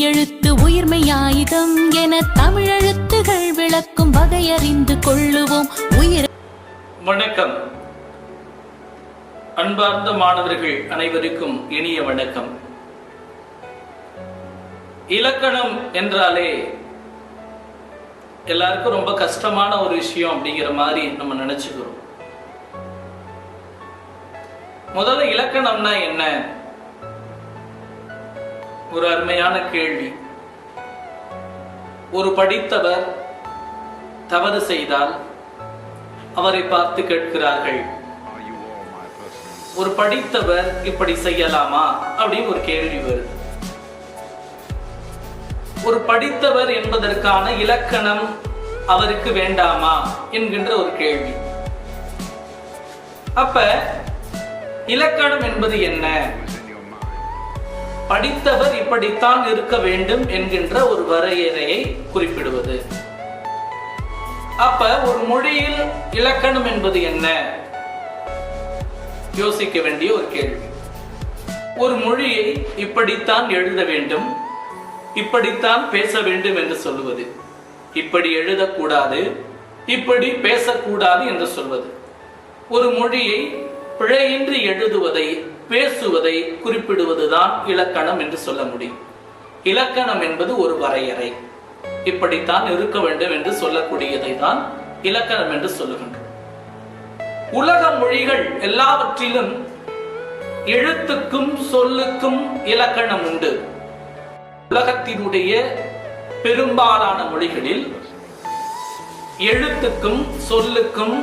மெய்யெழுத்து உயிர்மெய்யாயுதம் என தமிழெழுத்துகள் விளக்கும் வகையறிந்து கொள்ளுவோம். வணக்கம். அன்பார்ந்த மாணவர்கள் அனைவருக்கும் இனிய வணக்கம். இலக்கணம் என்றாலே எல்லாருக்கும் ரொம்ப கஷ்டமான ஒரு விஷயம் அப்படிங்கிற மாதிரி நம்ம நினைச்சுக்கிறோம். முதல்ல இலக்கணம்னா என்ன? ஒரு அருமையான கேள்வி. ஒரு படித்தவர் தவறு செய்தால் அவரை பார்த்து கேட்கிறார்கள், ஒரு படித்தவர் இப்படி செய்யலாமா அப்படின்னு ஒரு கேள்வி வருது. ஒரு படித்தவர் என்பதற்கான இலக்கணம் அவருக்கு வேண்டாமா என்கின்ற ஒரு கேள்வி. அப்ப இலக்கணம் என்பது என்ன? படித்தவர் இப்படித்தான் இருக்க வேண்டும் என்கின்ற ஒரு வரையறையை குறிப்பிடுவது. அப்ப ஒரு மொழியில் இலக்கணம் என்பது என்ன? யோசிக்க வேண்டிய ஒரு கேள்வி. ஒரு மொழியை இப்படித்தான் எழுத வேண்டும், இப்படித்தான் பேச வேண்டும் என்று சொல்லுவது, இப்படி எழுதக்கூடாது, இப்படி பேசக்கூடாது என்று சொல்வது, ஒரு மொழியை பிழையின்றி எழுதுவதை பேசுவதை குறிப்பிடுவதுதான் இலக்கணம் என்று சொல்ல முடியும். இலக்கணம் என்பது ஒரு வரையறை, இப்படித்தான் இருக்க வேண்டும் என்று சொல்லக்கூடியதை தான் இலக்கணம் என்று சொல்லுகின்றோம். உலக மொழிகள் எல்லாவற்றிலும் எழுத்துக்கும் சொல்லுக்கும் இலக்கணம் உண்டு. உலகத்தினுடைய பெரும்பாலான மொழிகளில் எழுத்துக்கும் சொல்லுக்கும்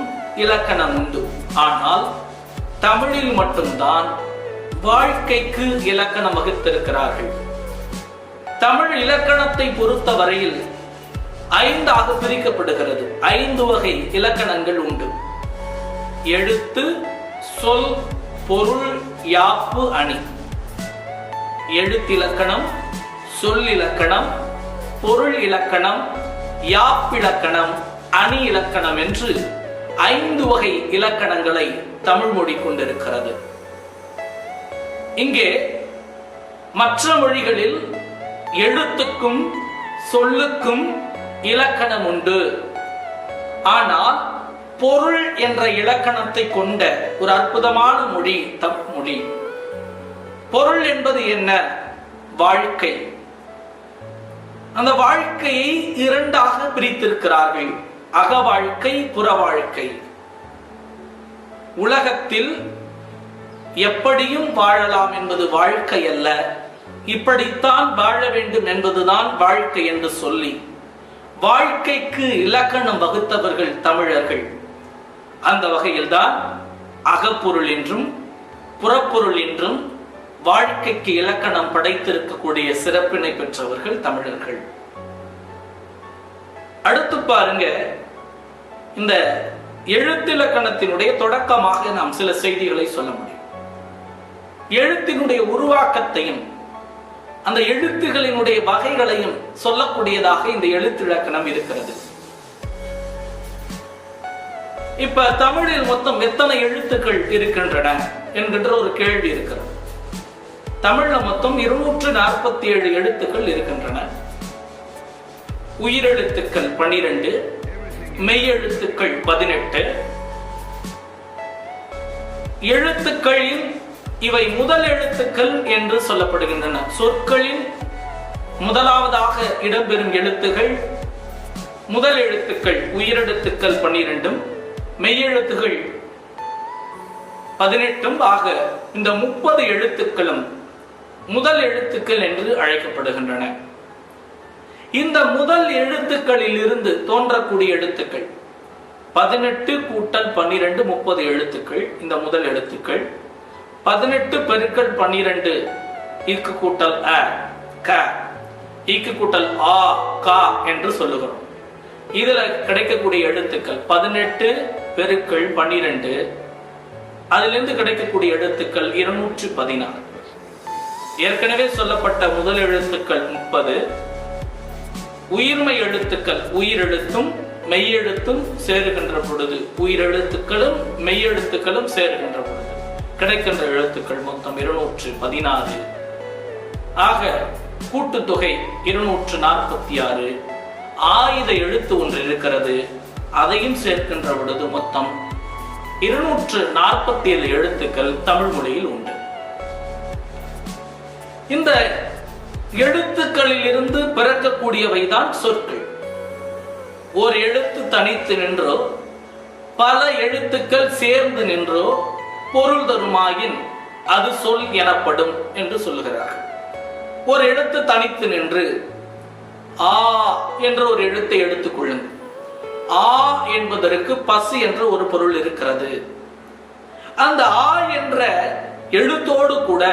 இலக்கணம் உண்டு. ஆனால் தமிழில் மட்டும்தான் வாழ்க்கைக்கு இலக்கணம் வகுத்திருக்கிறார்கள். தமிழ் இலக்கணத்தை பொறுத்த வரையில் 5ஆக பிரிக்கப்படுகிறது. 5 வகை இலக்கணங்கள் உண்டு. எழுத்து, சொல், பொருள், யாப்பு, அணி. எழுத்திலக்கணம், சொல் இலக்கணம், பொருள் இலக்கணம், யாப்பிலக்கணம், அணி இலக்கணம் என்று 5 வகை இலக்கணங்களை தமிழ் மொழி கொண்டிருக்கிறது. இங்கே மற்ற மொழிகளில் எழுத்துக்கும் சொல்லுக்கும் இலக்கணம் உண்டு. ஆனால் பொருள் என்ற இலக்கணத்தை கொண்ட ஒரு அற்புதமான மொழி தமிழ் மொழி. பொருள் என்பது என்ன? வாழ்க்கை. அந்த வாழ்க்கையை 2ஆக பிரித்திருக்கிறார்கள். அக வாழ்க்கை, புற வாழ்க்கை. உலகத்தில் எப்படியும் வாழலாம் என்பது வாழ்க்கை அல்ல, இப்படித்தான் வாழ வேண்டும் என்பதுதான் வாழ்க்கை என்று சொல்லி வாழ்க்கைக்கு இலக்கணம் வகுத்தவர்கள் தமிழர்கள். அந்த வகையில்தான் அகப்பொருள் என்றும் புறப்பொருள் என்றும் வாழ்க்கைக்கு இலக்கணம் படைத்திருக்கக்கூடிய சிறப்பினை பெற்றவர்கள் தமிழர்கள். அடுத்து பாருங்க, இந்த எழுத்திலக்கணத்தினுடைய தொடக்கமாக நாம் சில செய்திகளை சொல்ல முடியும். எழுத்தினுடைய உருவாக்கத்தையும் அந்த எழுத்துகளினுடைய வகைகளையும் சொல்லக்கூடியதாக இந்த எழுத்திலக்கணம் இருக்கிறது. இப்ப தமிழில் மொத்தம் எத்தனை எழுத்துக்கள் இருக்கின்றன என்கின்ற ஒரு கேள்வி இருக்கிறது. தமிழ்ல மொத்தம் 247 எழுத்துக்கள் இருக்கின்றன. உயிரெழுத்துக்கள் 12, மெய்யெழுத்துக்கள் 18. எழுத்துக்களில் இவை முதல் எழுத்துக்கள் என்று சொல்லப்படுகின்றன. சொற்களில் முதலாவதாக இடம்பெறும் எழுத்துகள் முதல் எழுத்துக்கள். உயிரெழுத்துக்கள் 12, மெய்யெழுத்துகள் 18 ஆக இந்த 30 எழுத்துக்களும் முதல் எழுத்துக்கள் என்று அழைக்கப்படுகின்றன. இந்த முதல் எழுத்துக்களில் இருந்து தோன்றக்கூடிய எழுத்துக்கள் 18 கூட்டல் 12 30 எழுத்துக்கள். இந்த முதல் எழுத்துக்கள் 18 பெருக்கல் 12 இக்கு கூட்டல் அ க, இக்கு கூட்டல் ஆ கா என்று சொல்லுகிறோம். இதுல கிடைக்கக்கூடிய எழுத்துக்கள் 18 பெருக்கல் 12, அதிலிருந்து கிடைக்கக்கூடிய எழுத்துக்கள் 216. ஏற்கனவே சொல்லப்பட்ட முதல் எழுத்துக்கள் 30, உயிர்மை எழுத்துக்கள் உயிரெழுத்தும் மெய்யெழுத்தும் சேருகின்ற பொழுது, உயிரெழுத்துக்களும் மெய்யெழுத்துக்களும் சேருகின்ற பொழுது கிடைக்கின்ற எழுத்துக்கள் மொத்தம் 216. ஆக கூட்டுத்தொகை 246, ஆயுத எழுத்து ஒன்று இருக்கிறது, அதையும் சேர்க்கின்ற பொழுது மொத்தம் 247 எழுத்துக்கள் தமிழ் மொழியில் உண்டு. இந்த எழுத்துக்களில் இருந்து பிறக்கக்கூடியவைதான் சொற்கள். ஒரு எழுத்து தனித்து நின்றோ பல எழுத்துக்கள் சேர்ந்து நின்றோ பொருள் தருமாயின் அது சொல் எனப்படும் என்று சொல்லுகிறார்கள். ஒரு எழுத்து தனித்து நின்று ஆ என்ற ஒரு எழுத்தை எடுத்துக் கொள்ளுங்கள். ஆ என்பதற்கு பசு என்ற ஒரு பொருள் இருக்கிறது. அந்த ஆ என்ற எழுத்தோடு கூட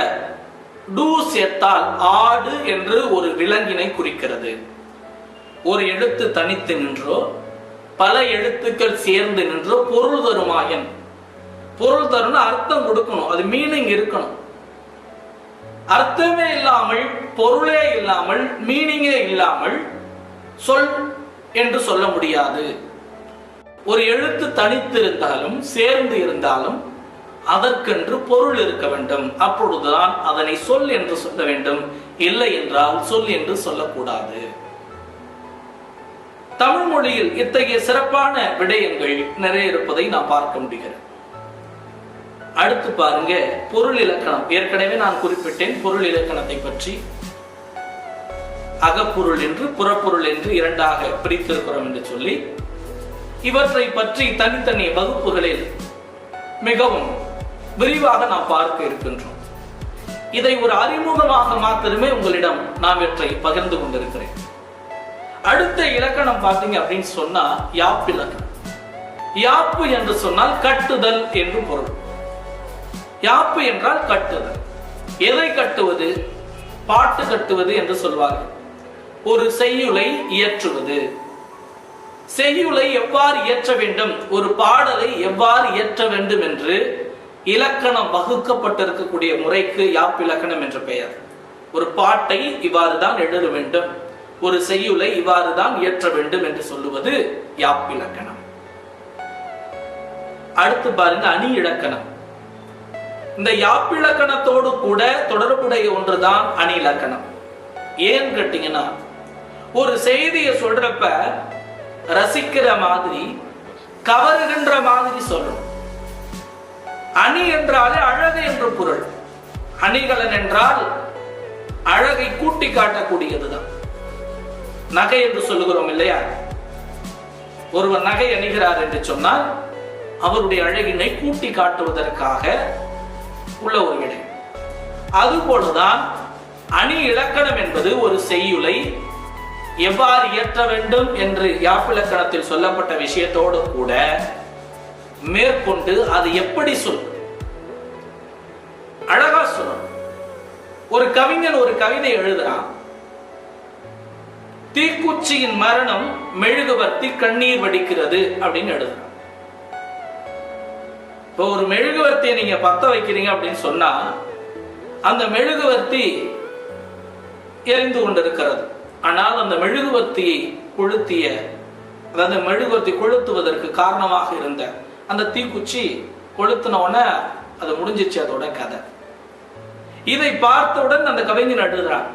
டு சேர்த்தால் ஆடு என்று ஒரு விலங்கினை குறிக்கிறது. ஒரு எழுத்து தனித்து நின்றோ பல எழுத்துக்கள் சேர்ந்து நின்றோ பொருள் தருமாயன், பொருள் தரும்னு அர்த்தம் கொடுக்கணும், அது மீனிங் இருக்கணும். அர்த்தமே இல்லாமல், பொருளே இல்லாமல், மீனிங்கே இல்லாமல் சொல் என்று சொல்ல முடியாது. ஒரு எழுத்து தனித்து இருந்தாலும் சேர்ந்து இருந்தாலும் அதற்கென்று பொருள் இருக்க வேண்டும். அப்பொழுதுதான் அதனை சொல் என்று சொல்ல வேண்டும். இல்லை என்றால் சொல் என்று சொல்லக்கூடாது. தமிழ் மொழியில் இத்தகைய சிறப்பான விடயங்கள் நிறைய இருப்பதை நாம் பார்க்க முடிகிறது. அடுத்து பாருங்க, பொருள் இலக்கணம். ஏற்கனவே நான் குறிப்பிட்டேன் பொருள் இலக்கணத்தை பற்றி. அகப்பொருள் என்று புறப்பொருள் என்று இரண்டாக பிரித்திருக்கிறோம் என்று சொல்லி, இவற்றை பற்றி தனித்தனி வகுப்புகளில் மிகவும் விரிவாக நாம் பார்க்க இருக்கின்றோம். இதை ஒரு அறிமுகமாக மாத்திரமே உங்களிடம் நான் இவற்றை பகிர்ந்து கொண்டிருக்கிறேன். அடுத்த இலக்கணம் பார்த்தீங்க அப்படின்னு சொன்னா யாப்பு இலக்கணம். யாப்பு என்று சொன்னால் கட்டுதல் என்று பொருள். யாப்பு என்றால் கட்டுதல். எதை கட்டுவது? பாட்டு கட்டுவது என்று சொல்வார்கள். ஒரு செய்யுளை இயற்றுவது. செய்யுளை எவ்வாறு இயற்ற வேண்டும், ஒரு பாடலை எவ்வாறு இயற்ற வேண்டும் என்று இலக்கணம் வகுக்கப்பட்டிருக்கக்கூடிய முறைக்கு யாப்பிலக்கணம் என்று பெயர். ஒரு பாட்டை இவ்வாறு தான் எழுத வேண்டும், ஒரு செய்யுளை இவ்வாறு தான் இயற்ற வேண்டும் என்று சொல்லுவது யாப்பிலக்கணம். அடுத்து பாருங்க அணி இலக்கணம். இந்த யாப்பிலக்கணத்தோடு கூட தொடர்புடைய ஒன்றுதான் அணி இலக்கணம். ஏன் கேட்டீங்கன்னா, ஒரு செய்தியை சொல்றப்ப ரசிக்கிற மாதிரி, கவருகின்ற மாதிரி சொல்லணும். அணி என்றாலே அழகு என்று பொருள். அணிகலன் என்றால் அழகை கூட்டி காட்டக்கூடியதுதான். நகை என்று சொல்லுகிறோம் இல்லையா? ஒருவர் நகை அணிகிறார் என்று சொன்னால் அவருடைய அழகினை கூட்டி காட்டுவதற்காக உள்ள ஒரு விடை. அதுபோலதான் அணி இலக்கணம் என்பது ஒரு செய்யுளை எவ்வாறு இயற்ற வேண்டும் என்று யாப்பிலக்கணத்தில் சொல்லப்பட்ட விஷயத்தோடு கூட மேற்கொண்டு அது எப்படி சொல்லும், அழகா சொல்லணும். ஒரு கவிஞன் ஒரு கவிதை எழுதுறான். தீக்குச்சியின் மரணம் மெழுகுவர்த்தி கண்ணீர் வடிக்கிறது அப்படின்னு எழுதுறான். இப்போ ஒரு மெழுகுவர்த்தியை நீங்க பத்த வைக்கிறீங்க அப்படின்னு சொன்னா அந்த மெழுகுவர்த்தி எரிந்து கொண்டிருக்கிறது. ஆனால் அந்த மெழுகுவர்த்தியை கொளுத்திய, அதாவது மெழுகுவர்த்தி கொளுத்துவதற்கு காரணமாக இருந்த அந்த தீக்குச்சி கொளுத்தினோட அது முடிஞ்சிச்சு, அதோட கதை. இதை பார்த்தவுடன் அந்த கவிஞன் எழுதுறான்,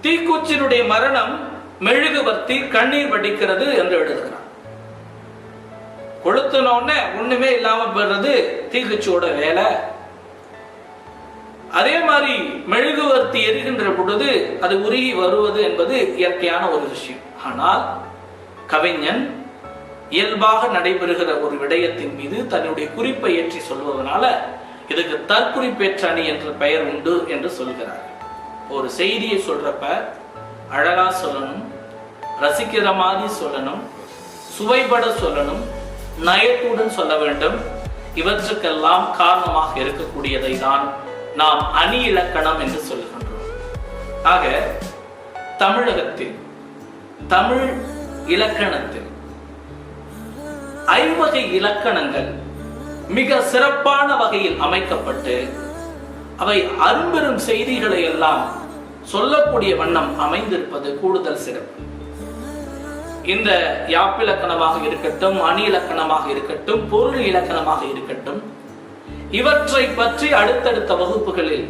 தீக்குச்சியினுடைய மரணம் மெழுகுவர்த்தி கண்ணீர் வடிக்கிறது என்று எழுதுகிறான். கொளுத்தினோட ஒண்ணுமே இல்லாம போடுறது தீக்குச்சியோட வேலை. அதே மாதிரி மெழுகுவர்த்தி எரிகின்ற பொழுது அது உருகி வருவது என்பது இயற்கையான ஒரு விஷயம். ஆனால் கவிஞன் இயல்பாக நடைபெறுகிற ஒரு விடயத்தின் மீது தன்னுடைய குறிப்பை ஏற்றி சொல்வதனால இதுக்கு தற்குறிப்பேற்ற அணி என்ற பெயர் உண்டு என்று சொல்கிறார். ஒரு செய்தியை சொல்றப்ப அழகா சொல்லணும், ரசிக்கிற மாதிரி சொல்லணும், சுவைபட சொல்லணும், நயத்துடன் சொல்ல வேண்டும். இவற்றுக்கெல்லாம் காரணமாக இருக்கக்கூடியதை தான் நாம் அணி இலக்கணம் என்று சொல்லுகின்றோம். ஆக தமிழகத்தில் தமிழ் இலக்கணத்தில் 5 வகை இலக்கணங்கள் மிக சிறப்பான வகையில் அமைக்கப்பட்டு அவை அரும்பெரும் செய்திகளை எல்லாம் சொல்லக்கூடிய வண்ணம் அமைந்திருப்பது கூடுதல் சிறப்பு. இந்த யாப்பிலக்கணமாக இருக்கட்டும், அணி இலக்கணமாக இருக்கட்டும், பொருள் இலக்கணமாக இருக்கட்டும், இவற்றை பற்றி அடுத்தடுத்த வகுப்புகளில்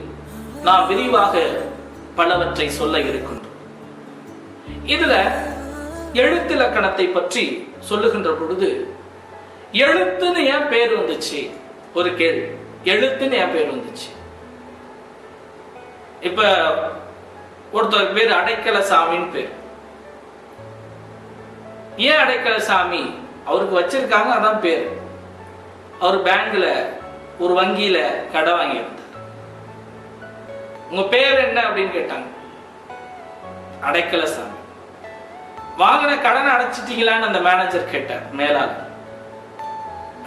நாம் விரிவாக பலவற்றை சொல்ல இருக்கின்றோம். இதுல எழுத்திலக்கணத்தை பற்றி சொல்லுகின்ற பொழுது எழுத்துன்னு ஏன் பேர் வந்துச்சு? ஒரு கேள்வி. எழுத்துன்னு ஏன் பேர் வந்துச்சு? இப்ப ஒருத்தர் பேர் அடைக்கலசாமின்னு பேர். ஏன் அடைக்கலசாமி? அவருக்கு வச்சிருக்காங்க, அதான் பேர். அவர் பேங்க்ல ஒரு வங்கியில கடை வாங்கி இருந்தார். உங்க பேர் என்ன அப்படின்னு கேட்டாங்க. அடைக்கலசாமி. வாங்கின கடனை அடைச்சிட்டீங்களான்னு அந்த மேனேஜர் கேட்டார். மேலாளர்.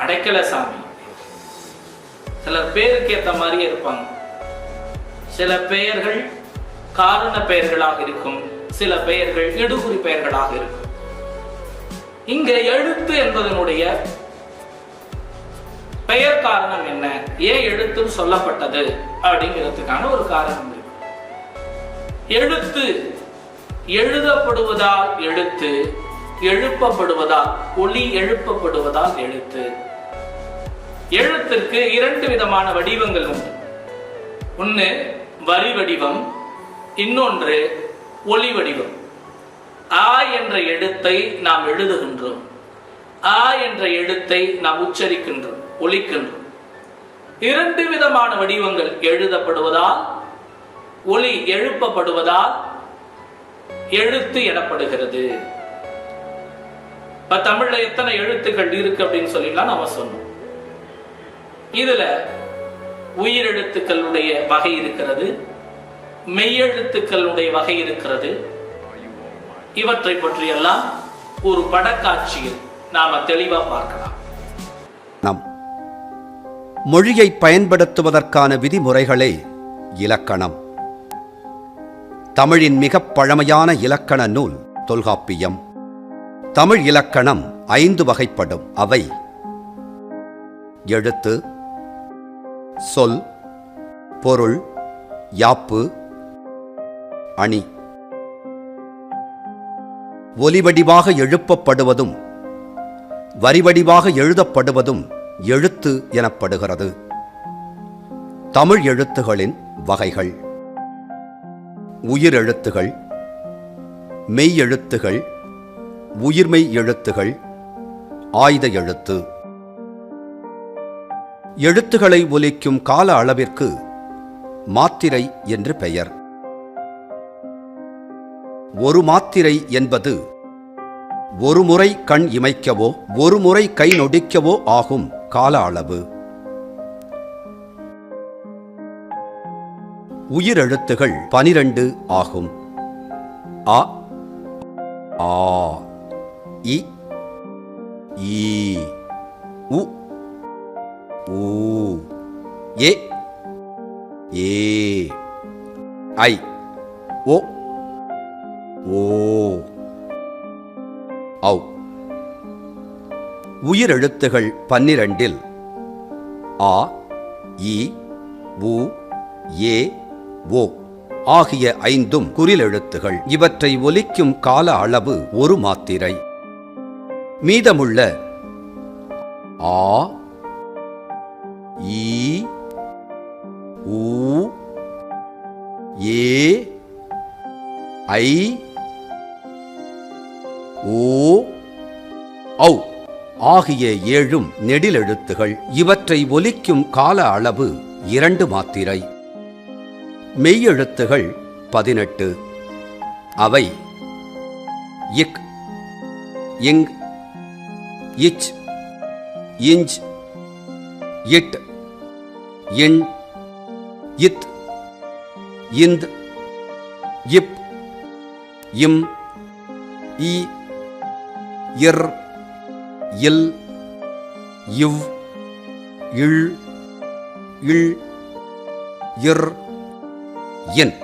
அடைக்கலசாமி. சிலர் பேருக்கு ஏற்ற மாதிரியே இருப்பாங்க. சில பெயர்கள் காரண பெயர்களாக இருக்கும், சில பெயர்கள் இடுகுறி பெயர்களாக இருக்கும். இங்க எழுத்து என்பதனுடைய பெயர் காரணம் என்ன, ஏன் எழுத்துன்னு சொல்லப்பட்டது அப்படிங்கிறதுக்கான ஒரு காரணம் இருக்கு. எழுத்து எழுதப்படுவதால் எழுத்து, எழுப்பப்படுவதால் ஒலி எழுப்பப்படுவதால் எழுத்து. எழுத்திற்கு 2 விதமான வடிவங்கள் உண்டு. ஒன்று வரி வடிவம், இன்னொன்று ஒலி வடிவம். ஆ என்ற எழுத்தை நாம் எழுதுகின்றோம், ஆ என்ற எழுத்தை நாம் உச்சரிக்கின்றோம், ஒலிக்கின்றோம். 2 விதமான வடிவங்கள், எழுதப்படுவதால் ஒலி எழுப்பப்படுவதால் எழுத்து எனப்படுகிறது. இப்ப தமிழ்ல எத்தனை எழுத்துக்கள் இருக்கு அப்படின்னு சொல்லிலாம் நாம சொன்னோம். இதுல உயிரெழுத்துக்களுடைய வகை இருக்கிறது, மெய்யெழுத்துக்களுடைய வகை இருக்கிறது. இவற்றை பற்றியெல்லாம் ஒரு படக்காட்சியில் நாம தெளிவா பார்க்கலாம். நம் மொழியை பயன்படுத்துவதற்கான விதிமுறைகளே இலக்கணம். தமிழின் மிகப் பழமையான இலக்கண நூல் தொல்காப்பியம். தமிழ் இலக்கணம் 5 வகைப்படும். அவை எழுத்து, சொல், பொருள், யாப்பு, அணி. ஒலிவடிவாக எழுப்பப்படுவதும் வரிவடிவாக எழுதப்படுவதும் எழுத்து எனப்படுகிறது. தமிழ் எழுத்துகளின் வகைகள்: உயிரெழுத்துகள், மெய் எழுத்துகள், உயிர்மெய் எழுத்துகள், ஆய்த எழுத்து. எழுத்துக்களை ஒலிக்கும் கால அளவிற்கு மாத்திரை என்று பெயர். ஒரு மாத்திரை என்பது ஒரு முறை கண் இமைக்கவோ ஒரு முறை கை நொடிக்கவோ ஆகும் கால அளவு. உயிரெழுத்துகள் 12 ஆகும். அ, ஆ, இ, ஈ, உ, ஊ, ஏ, ஏ, ஐ, ஓ, ஓ, ஔ. உயிரெழுத்துகள் 12 ஆ, இ, உ, ஏ, ஓ ஆகிய 5 குறிலெழுத்துகள். இவற்றை ஒலிக்கும் கால அளவு ஒரு மாத்திரை. மீதமுள்ள ஆ, ஈ, ஊ, ஏ, ஐ, ஓ, ஔ ஆகிய 7 நெடிலெழுத்துகள். இவற்றை ஒலிக்கும் கால அளவு 2 மாத்திரை. மெய்யெழுத்துகள் 18. அவை இக், இங், இச், இஞ்ச், இட், இன், இத், இந்த், இப், இம், இ, இர், இல், இவ், இள், இள், இர், என்.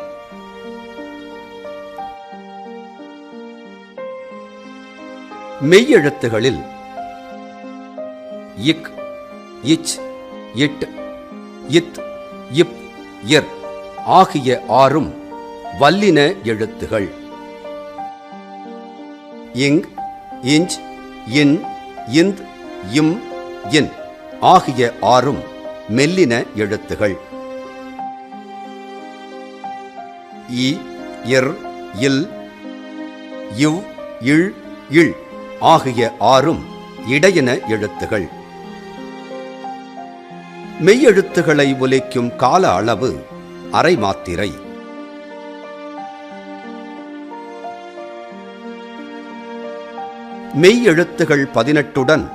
மெய்யெழுத்துகளில் இக், இச், இட், இத், இப், இர் ஆகிய 6 வல்லின எழுத்துகள். இங், இஞ்ச், இன், இந்த், இம், இன் ஆகிய 6 மெல்லின எழுத்துகள். இ, இர், இல், இவ், இழ், இள் ஆகிய 6ம் இடையின எழுத்துகள். மெய்யெழுத்துகளை ஒலிக்கும் கால அளவு அரை மாத்திரை. மெய்யெழுத்துகள் 18உடன்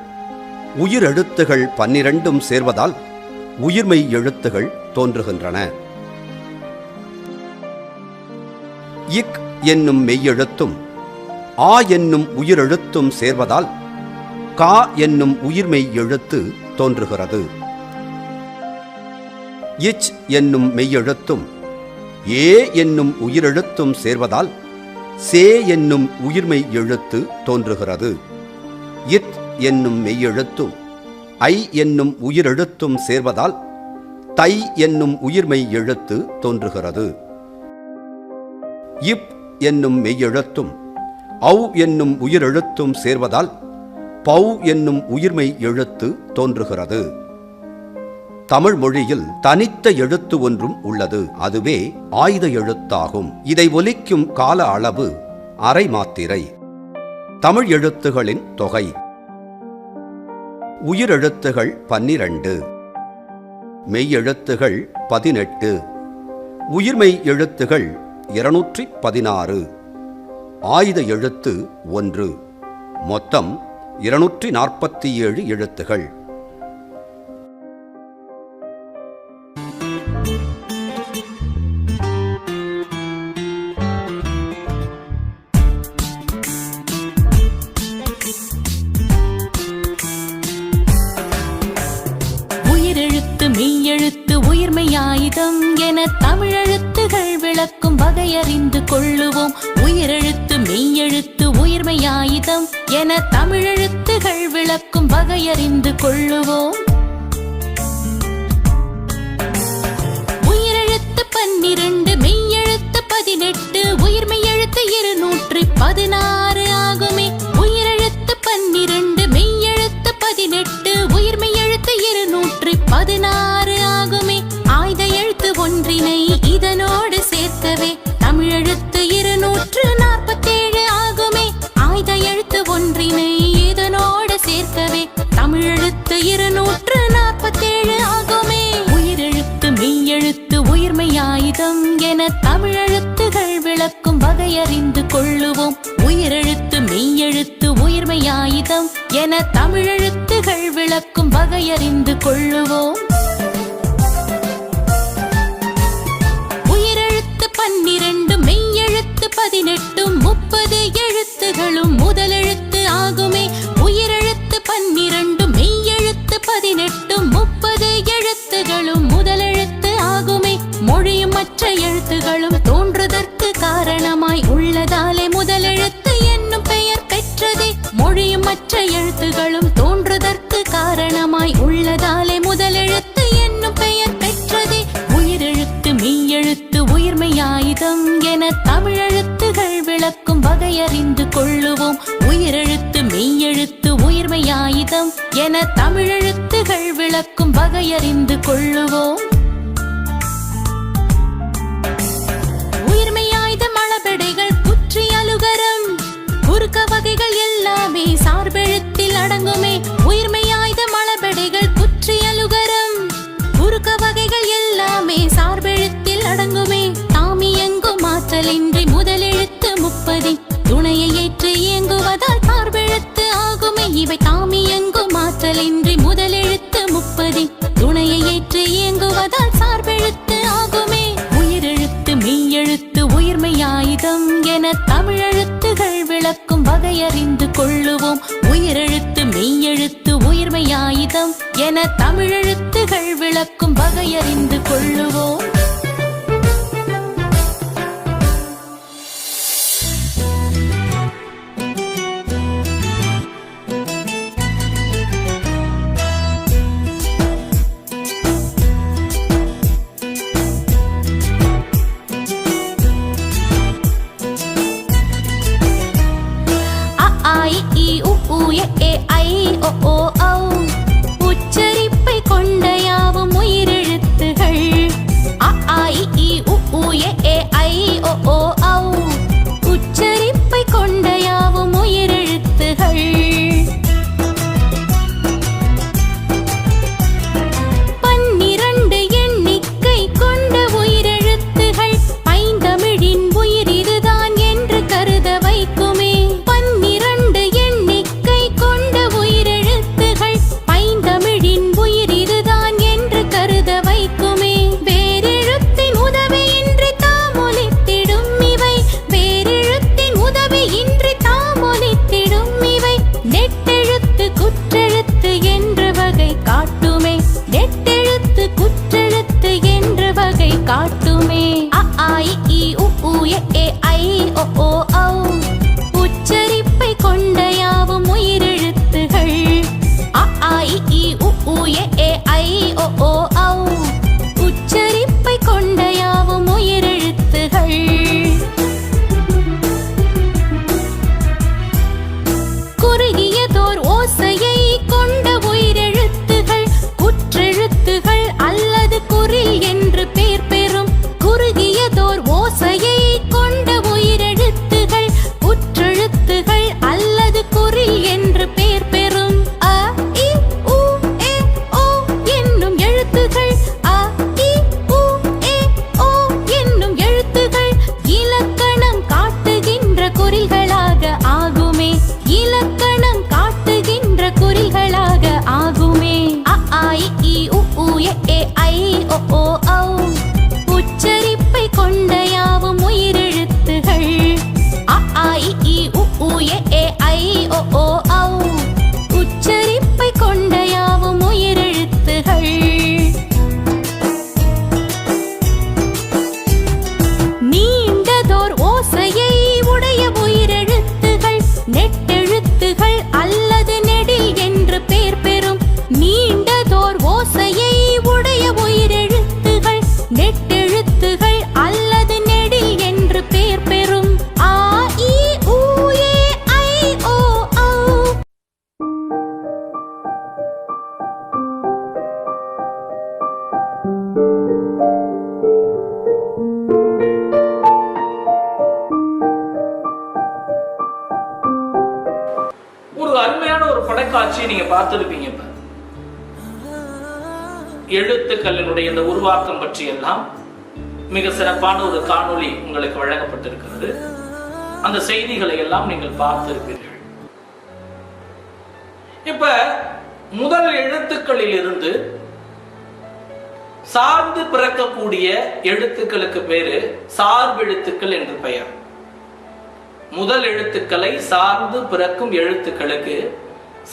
உயிரெழுத்துகள் 12ம் சேர்வதால் உயிர்மெய் எழுத்துகள் தோன்றுகின்றன. இக் என்னும் மெய்யெழுத்தும் ஆ என்னும் உயிரெழுத்தும் சேர்வதால் கா என்னும் உயிர்மெய் எழுத்து தோன்றுகிறது. இச் என்னும் மெய்யெழுத்தும் ஏ என்னும் உயிரெழுத்தும் சேர்வதால் சே என்னும் உயிர்மெய் எழுத்து தோன்றுகிறது. இத் என்னும் மெய்யெழுத்தும் ஐ என்னும் உயிரெழுத்தும் சேர்வதால் தை என்னும் உயிர்மெய் எழுத்து தோன்றுகிறது. இப் என்னும் மெய்யெழுத்தும் ஔ என்னும் உயிரெழுத்தும் சேர்வதால் பௌ என்னும் உயிர்மெய் எழுத்து தோன்றுகிறது. தமிழ் மொழியில் தனித்த எழுத்து ஒன்றும் உள்ளது. அதுவே ஆயுத எழுத்தாகும். இதை ஒலிக்கும் கால அளவு அரை மாத்திரை. தமிழ் எழுத்துகளின் தொகை உயிரெழுத்துகள் 12, மெய்யெழுத்துகள் 18, உயிர்மெய் எழுத்துகள் 216, ஆயுத எழுத்து 1, மொத்தம் 247 எழுத்துகள். உயிரெழுத்து மெய்யெழுத்து உயிர்மெய்யாயுதம் என தமிழெழுத்துகள் விளக்கும் வகையறிந்து கொள்ளுவோம். உயிரெழுத்து மெய்யெழுத்து உயிர்மெய்யாயுதம் என தமிழெழுத்துகள் விளக்கும் வகையறிந்து கொள்ளுவோம். உயிரெழுத்து 12, மெய்யெழுத்து 18, உயிர்மெய்யெழுத்து 216 ஆகுமே. உயிரெழுத்து 12, மெய்யெழுத்து 18, உயிர்மெய்யெழுத்து 216 ஆகுமே. ஆயுத எழுத்து ஒன்றினை இதனோடு சேர்க்கவே தமிழெழுத்து 247 ஆகுமே. ஆயுத எழுத்து ஒன்றினை இதனோடு சேர்க்கவே தமிழெழுத்து 247 ஆகுமே. உயிரெழுத்து மெய்யெழுத்து உயிர்மெய்யாயுதம் என தமிழெழுத்துகள் விளக்கும் வகையறிந்து கொள்ளுவோம். உயிரெழுத்து மெய்யெழுத்து உயிர்மெய்யாயுதம் என தமிழெழுத்துகள் விளக்கும் வகையறிந்து கொள்ளுவோம். உயிரெழுத்து 12, மெய்யெழுத்து 18, 30 எழுத்துகளும் முதலெழுத்து ஆகுமே. உயிரெழுத்து 12, மெய்யெழுத்து 18, 30 எழுத்துகளும் முதலெழுத்து ஆகுமே. மொழியும் மற்ற எழுத்துகளும் தோன்றுதற்கு காரணமாய் உள்ளதாலே முதலெழுத்து என்னும் பெயர் பெற்றதே. மொழியும் மற்ற எழுத்துகளும் தோன்றுதற்கு காரணமாய் உள்ளதாலே முதலெழுத்து என்னும் பெயர் பெற்றதே. உயிரெழுத்து மெய்யெழுத்து உயிர்மெய்யாயுதம் என தமிழெழுத்துகள் விளக்கும் வகையறிந்து கொள்ளுவோம். உயிரெழுத்து மெய்யெழுத்து உயிர்மெய்யாயுதம் என தமிழெழுத்துகள் விளக்கும் வகையறிந்து கொள்ளுவோம். உயிர்மெய்யாயுதம் அளபெடைகள் குற்றி அலுகரம் குறுக்க வகைகள் எல்லாமே சார்பெழுத்தில் அடங்குமே. உயிர்மெய்யாயுதம் அளபெடைகள் குற்றி அலுகரம் குறுக்க வகைகள் எல்லாமே சார்பெழுத்தில் அடங்குமே. தாமியங்கும் மாற்றலின்றி முதலெழுத்து 30 துணையை ஏற்று இயங்குவதால் சார்பெழுத்து ஆகுமே. இவை தாமியங்கும் மாற்றலின்றி முதலெழுத்து 30 துணையை ஏற்று இயங்குவதால் சார்பெழுத்து ஆகுமே. உயிரெழுத்து மெய்யெழுத்து உயிர்மெய்யாயுதம் என தமிழெழுத்துகள் விளக்கும் வகையறிந்து கொள்ளுவோம். உயிரெழுத்து மெய்யெழுத்து உயிர்மெய்யாயுதம் என தமிழெழுத்துகள் விளக்கும் வகையறிந்து கொள்ளுவோம். உச்சரிப்பை கொண்ட யாவும் உயிரெழுத்துகள் ஏ ஐ ஓ ஔ. உச்சரிப்பை கொண்ட யாவும் உயிரெழுத்துகள். அ ஆ இ ஈ உ ஊ ஏ ஐ ஓ ஔ. உச்சரிப்பை கொண்ட யாவும் உயிரெழுத்துகள். குறுகியதோர் ஓசையை கொண்ட உயிரெழுத்துகள் குற்றெழுத்துகள் அல்லது குறில் என்று பெயர் பெறும். குறுகியதோர் ஓசையை கொண்ட உயிரெழுத்துகள் குற்றெழுத்துகள் அல்லது குறில் என்று பெயர் பெறும். அ இ உ ஏ ஓ என்னும் எழுத்துகள். அ இ உ ஏ ஓ என்னும் எழுத்துகள் இலக்கணம் காட்டுகின்ற குறில்களாக ஆகுமே. இலக்கணம் காட்டுகின்ற குறில்களாக ஆகுமே. அ ஆ இ ஈ உ ஊ ஏ ஐ ஓ ஔ. உச்சரிப்பை கொண்ட யாவும் உயிரெழுத்துகள். அ ஆ இ ஈ உ ஊ ஏ ஐ ஓ ஔ. உச்சரிப்பை கொண்ட யாவும் உயிரெழுத்துகள். நீண்டதோர் ஓசையை உடைய உயிரெழுத்துகள் நெட்டெழுத்துகள் அல்லது நெடில் என்று பெயர் பெறும். நீண்டதோர் ஓசையை உடைய உயிரெழுத்துகள் நெட்டெழுத்துகள் அல்லது நெடில் என்று பெயர் பெறும். ஆ இ ஊ ஏ ஐ ஓ ஔ. ஒரு அருமையான ஒரு படைக்காட்சியை நீங்க பார்த்திருப்பீங்க. இப்ப எழுத்துக்களினுடைய இந்த உருவாக்கம் பற்றி எல்லாம் மிக சிறப்பான ஒரு காணொளி உங்களுக்கு வழங்கப்பட்டிருக்கிறது. அந்த செய்திகளை எல்லாம் நீங்கள் பார்த்திருப்பீர்கள். இப்ப முதல் எழுத்துக்களில் இருந்து சார்ந்து பிறக்கக்கூடிய எழுத்துக்களுக்கு பேரு சார்பெழுத்துக்கள் என்று பெயர். முதல் எழுத்துக்களை சார்ந்து பிறக்கும் எழுத்துக்களுக்கு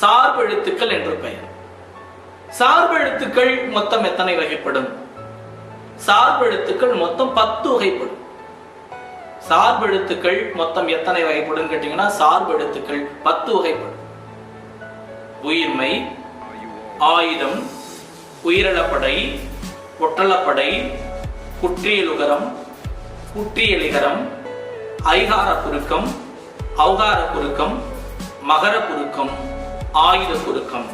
சார்பெழுத்துக்கள் என்று பெயர். சார்பெழுத்துக்கள் மொத்தம் எத்தனை வகைப்படும்? சார்பெழுத்துக்கள் மொத்தம் 10 வகைப்படும். சார்பெழுத்துக்கள் மொத்தம் எத்தனை வகைப்படும் கேட்டீங்கன்னா, சார்பெழுத்துக்கள் 10 வகைப்படும். உயிர்மை, ஆயுதம், உயிரிழப்படை, ஒற்றளப்படை, குற்றியலுகரம், குற்றியலிகரம், ஐகார குறுக்கம், ஔகார குறுக்கம், மகர குறுக்கம், ஆயுத குறுக்கம்.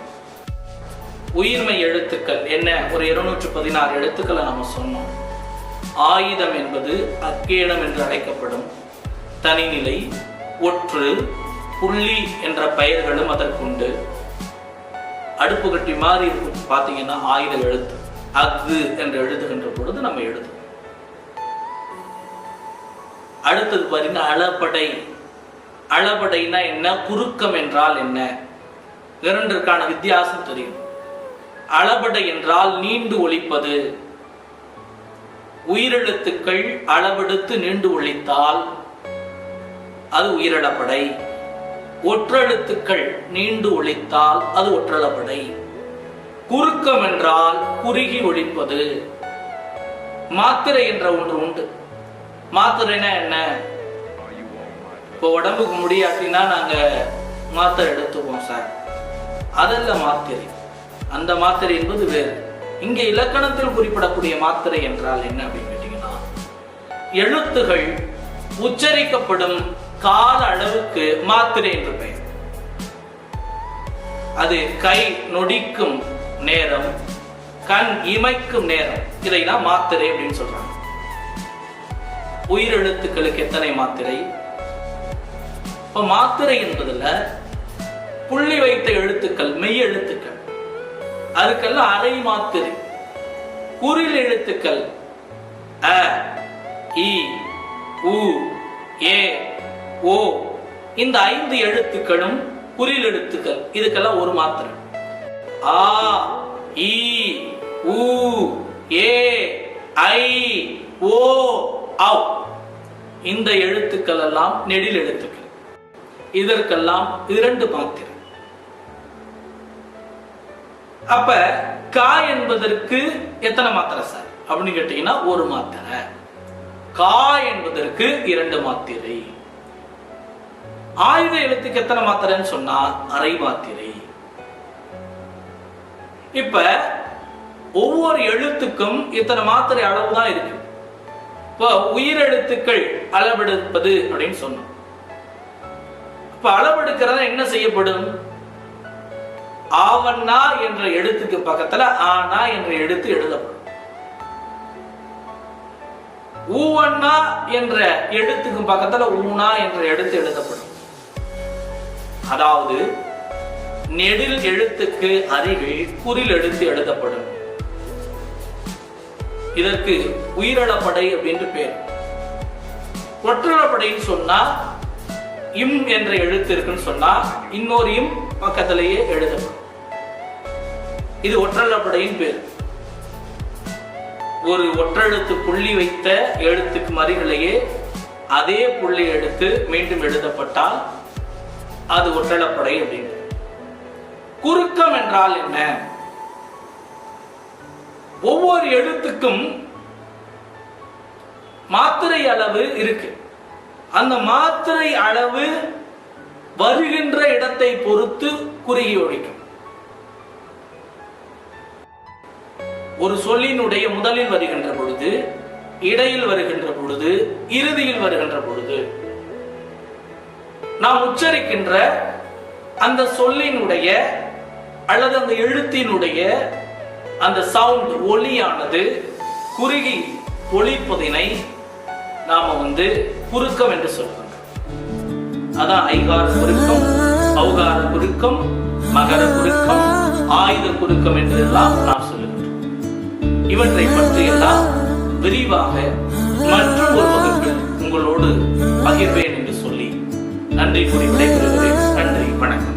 உயிர்மை எழுத்துக்கள் என்ன? ஒரு 216 எழுத்துக்களை நம்ம சொன்னோம். ஆயுதம் என்பது அக்கேணம் என்று அழைக்கப்படும் தனிநிலை, ஒற்று, புள்ளி என்ற பெயர்களும் அதற்குண்டு. அடுப்பு கட்டி மாதிரி பார்த்தீங்கன்னா ஆயுத எழுத்து. அஃது என்று எழுதுகின்ற பொழுது நம்ம எழுதுவோம். அடுத்தது பாத்தீங்கன்னா அளபடை. அளபடைனா என்ன? குறுக்கம் என்றால் என்ன? இரண்டிற்கான வித்தியாசம் தெரியும். அளபடை என்றால் நீண்டு ஒலிப்பது. உயிரெழுத்துக்கள் அளவெடுத்து நீண்டு ஒலித்தால் அது உயிரிழப்படை. ஒற்றெழுத்துக்கள் நீண்டு ஒலித்தால் அது ஒற்றளப்படை. குறுக்கம் என்றால் குறுகி ஒலிப்பது. மாத்திரை என்ற ஒன்று உண்டு. மாத்திரைனா என்ன? இப்போ உடம்புக்கு முடியாட்டினா நாங்க மாத்திரை எடுத்துப்போம் சார், அதல்ல மாத்திரை. அந்த மாத்திரை என்பது வேறு. இங்க இலக்கணத்தில் குறிப்பிடக்கூடிய மாத்திரை என்றால் என்ன அப்படின்னு கேட்டீங்கன்னா, எழுத்துகள் உச்சரிக்கப்படும் கால அளவுக்கு மாத்திரை என்று பெயர். அது கை நொடிக்கும் நேரம், கண் இமைக்கும் நேரம், இதைதான் மாத்திரை அப்படின்னு சொல்றாங்க. உயிரெழுத்துக்களுக்கு எத்தனை மாத்திரை? இப்ப மாத்திரை என்பதுல புள்ளி வைத்த எழுத்துக்கள், மெய் எழுத்துக்கள், அதுக்கெல்லாம் அரை மாத்திரை. குறில் எழுத்துக்கள் அ, இ, உ, ஏ, ஓ, இந்த 5 எழுத்துக்களும் குறில் எழுத்துக்கள். இதுக்கெல்லாம் ஒரு மாத்திரை. ஆ, இ, உ, ஏ, ஐ, ஓ, ஔ. இந்த எழுத்துக்கள் எல்லாம் நெடில் எழுத்துக்கள். இதற்கெல்லாம் 2 மாத்திரை. அப்ப கா என்பதற்கு எத்தனை மாத்திரை சார் அப்படின்னு கேட்டீங்கன்னா, ஒரு மாத்திரை. கா என்பதற்கு 2 மாத்திரை. ஆயுத எழுத்துக்கு எத்தனை மாத்திரைன்னு சொன்னா அரை மாத்திரை. இப்ப ஒவ்வொரு எழுத்துக்கும் இத்தனை மாத்திரை அளவு தான் இருக்கு. இப்ப உயிரெழுத்துக்கள் அளவெடுப்பது அப்படின்னு சொன்னோம். இப்ப அளவெடுக்கிறத என்ன செய்யப்படும்? ஆவண்ணா என்ற எழுத்துக்கு பக்கத்துல ஆனா என்ற எழுத்து எழுதப்படும். ஊவண்ணா என்ற எழுத்துக்கு பக்கத்துல ஊனா என்ற எழுத்து எழுதப்படும். அதாவது நெடில் எழுத்துக்கு அருகில் குறில் எழுத்து எழுதப்படும். இதற்கு உயிரிழப்படை அப்படின்னு பேர். ஒற்றளப்படைன்னு சொன்னா இம் என்ற எழுத்து இருக்குன்னு சொன்னா இன்னொரு இம் பக்கத்திலேயே எழுதப்படும். இது ஒற்றளப்படையின் பேர். ஒரு ஒற்றெழுத்து புள்ளி வைத்த எழுத்துக்கு அருகிலேயே அதே புள்ளி எடுத்து மீண்டும் எழுதப்பட்டால் அது ஒற்றளப்படை அப்படின்னு. குறுக்கம் என்றால் என்ன? ஒவ்வொரு எழுத்துக்கும் மாத்திரை அளவு இருக்கு. அந்த மாத்திரை அளவு வருகின்ற இடத்தை பொறுத்து குறுகி ஒழிக்கும். ஒரு சொல்லினுடைய முதலில் வருகின்ற பொழுது, இடையில் வருகின்ற பொழுது, இறுதியில் வருகின்ற பொழுது நாம் உச்சரிக்கின்ற அந்த சொல்லினுடைய அல்லது அந்த எழுத்தினுடைய அந்த சவுண்ட் ஒலியானது குறுகி ஒலிப்பதினை நாம குறுக்கம் என்று சொல்றோம். அதான் ஐகார குறுக்கம், ஔகார குறுக்கம், மகர குறுக்கம், ஆயுத குறுக்கம் என்றெல்லாம் நாம் சொல்லுகின்றோம். இவற்றை பற்றி எல்லாம் விரிவாக மற்றும் ஒரு வகுப்பில் உங்களோடு பகிர்வேன் என்று சொல்லி நன்றி கூறி விடைபெறுகிறேன். நன்றி, வணக்கம்.